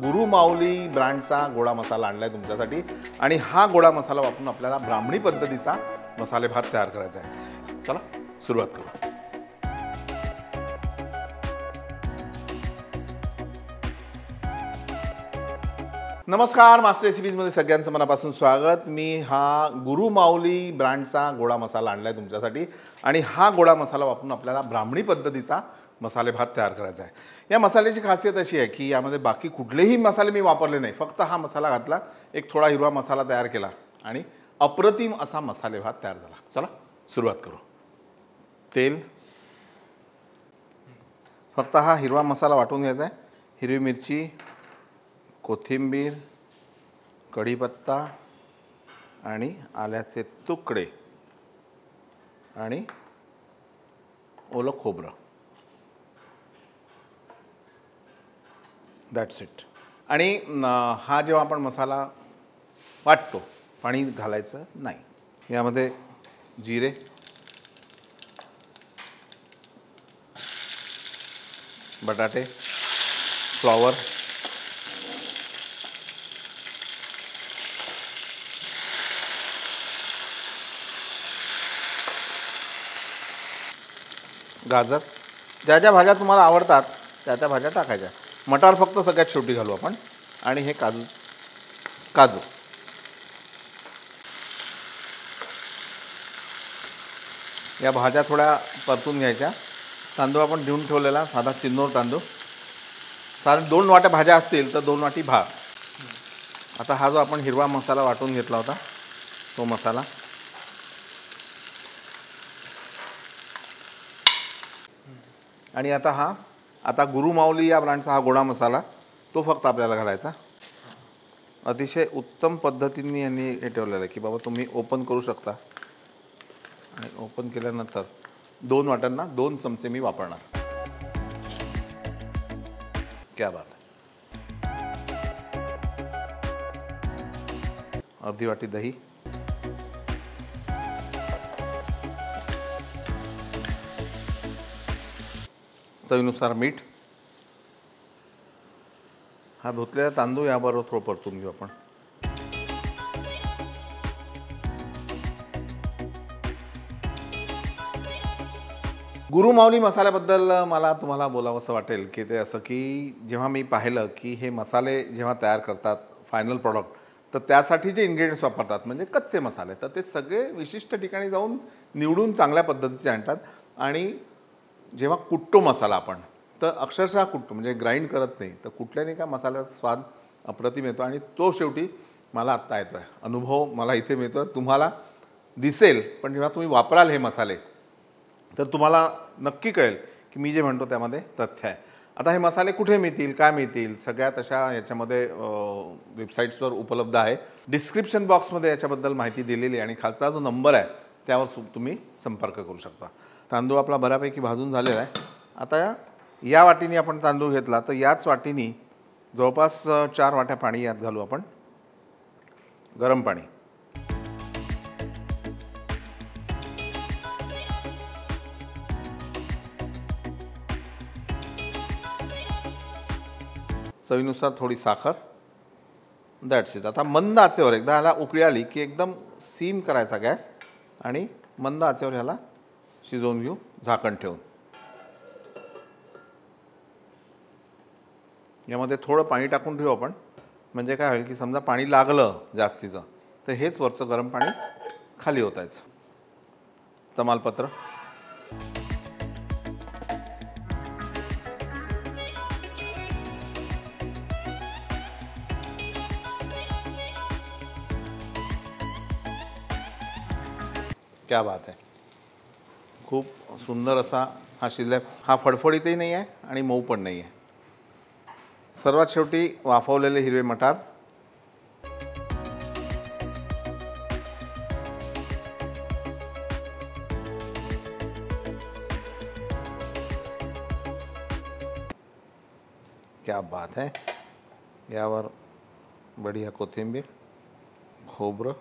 गुरु माऊली ब्रँडचा गोडा मसाला आणलाय तुमच्यासाठी आणि हा गोडा मसाला वापरून आपल्याला ब्राह्मणी पद्धतीचा मसाले भात तयार करायचा आहे। चला सुरुवात करू। नमस्कार, मास्टर रेसिपीजमध्ये सगळ्यांचं मनापासून स्वागत। मी हा गुरु माऊली ब्रँडचा गोडा मसाला आणलाय तुमच्यासाठी आणि हा गोडा मसाला वापरून आपल्याला ब्राह्मणी पद्धतीचा मसाले भात तयार करायचा आहे। या मसाल्याची खासियत अशी आहे की यामध्ये बाकी कुठलेही मसाले मी वापरले नाही, फक्त हा मसाला घातला, एक थोडा हिरवा मसाला तयार केला आणि अप्रतिम असा मसाले भात तयार झाला। चला सुरुवात करू। तेल, फक्त हा हिरवा मसाला वाटून घ्यायचा आहे। हिरवी मिरची, कोथिंबीर, कढीपत्ता आणि आल्याचे तुकडे आणि ओलं खोबरं, दॅट्स इट। आणि हा जेव्हा आपण मसाला वाटतो, पाणी घालायचं नाही। यामध्ये जिरे, बटाटे, फ्लॉवर, गाजर, ज्या ज्या भाज्या तुम्हाला आवडतात त्या त्या भाज्या टाकायच्या। मटार फक्त सगळ्यात शेवटी घालू आपण। आणि हे काजू या भाज्या थोड्या परतून घ्यायच्या। तांदूळ आपण धुवून ठेवलेला साधा चिन्नोर तांदूळ, साधारण 2 वाट्या भाज्या असतील तर 2 वाटी भात। आता हा जो आपण हिरवा मसाला वाटून घेतला होता तो मसाला, आणि आता गुरु माऊली या ब्रँडचा हा गोडा मसाला तो फक्त आपल्याला घालायचा। अतिशय उत्तम पद्धतीने यांनी हे ठेवलेलं आहे की बाबा तुम्ही ओपन करू शकता आणि ओपन केल्यानंतर 2 वाट्यांना 2 चमचे मी वापरणार। क्या बात आहे। अर्धी वाटी दही, चवीनुसार मीठ, हा धुतलेला तांदूळ याबरोबर थोडं परतून घेऊ आपण। गुरु माऊली मसाल्याबद्दल मला तुम्हाला बोलावंसं वाटेल की ते असं की जेव्हा मी पाहिलं की हे मसाले जेव्हा तयार करतात फायनल प्रॉडक्ट, तर त्यासाठी जे इन्ग्रेडियंट्स वापरतात म्हणजे कच्चे मसाले, तर ते सगळे विशिष्ट ठिकाणी जाऊन निवडून चांगल्या पद्धतीचे आणतात। आणि जेव्हा कुटतो मसाला आपण, तर अक्षरशः कुटतो, म्हणजे ग्राइंड करत नाही, तर कुठल्याने का मसाल्याचा स्वाद अप्रतिम येतो। आणि तो शेवटी मला आत्ता येतो आहे, अनुभव मला इथे मिळतो आहे, तुम्हाला दिसेल, पण जेव्हा तुम्ही वापराल हे मसाले तर तुम्हाला नक्की कळेल की मी जे म्हणतो त्यामध्ये तथ्य आहे। आता हे मसाले कुठे मिळतील, काय मिळतील, सगळ्यात अशा याच्यामध्ये वेबसाईट्सवर उपलब्ध आहे। डिस्क्रिप्शन बॉक्समध्ये याच्याबद्दल माहिती दिलेली आहे आणि खालचा जो नंबर आहे त्यावर तुम्ही संपर्क करू शकता। तांदूळ आपला बऱ्यापैकी भाजून झालेला आहे। आता या वाटीने आपण तांदूळ घेतला तर याच वाटीने जवळपास 4 वाट्या पाणी यात घालू आपण, गरम पाणी। चवीनुसार थोडी साखर, दॅट्स इट। आता मंद आचेवर एकदा ह्याला उकळी आली की एकदम सीम करायचा गॅस आणि मंद आचेवर ह्याला शिजवून घेऊ, झाकण ठेवून। यामध्ये थोडं पाणी टाकून ठेवू आपण, म्हणजे काय होईल की समजा पाणी लागलं जास्तीचं तर हेच वरचं गरम पाणी खाली ओतायचं। तमालपत्र, क्या बात आहे, खूप सुंदर असा हा शिजलाय। हा फडफडीतही नाही आहे आणि मऊ पण नाही आहे। सर्वात शेवटी वाफवलेले हिरवे मटार, क्या बात है। यावर बढिया कोथिंबीर, खोबरं,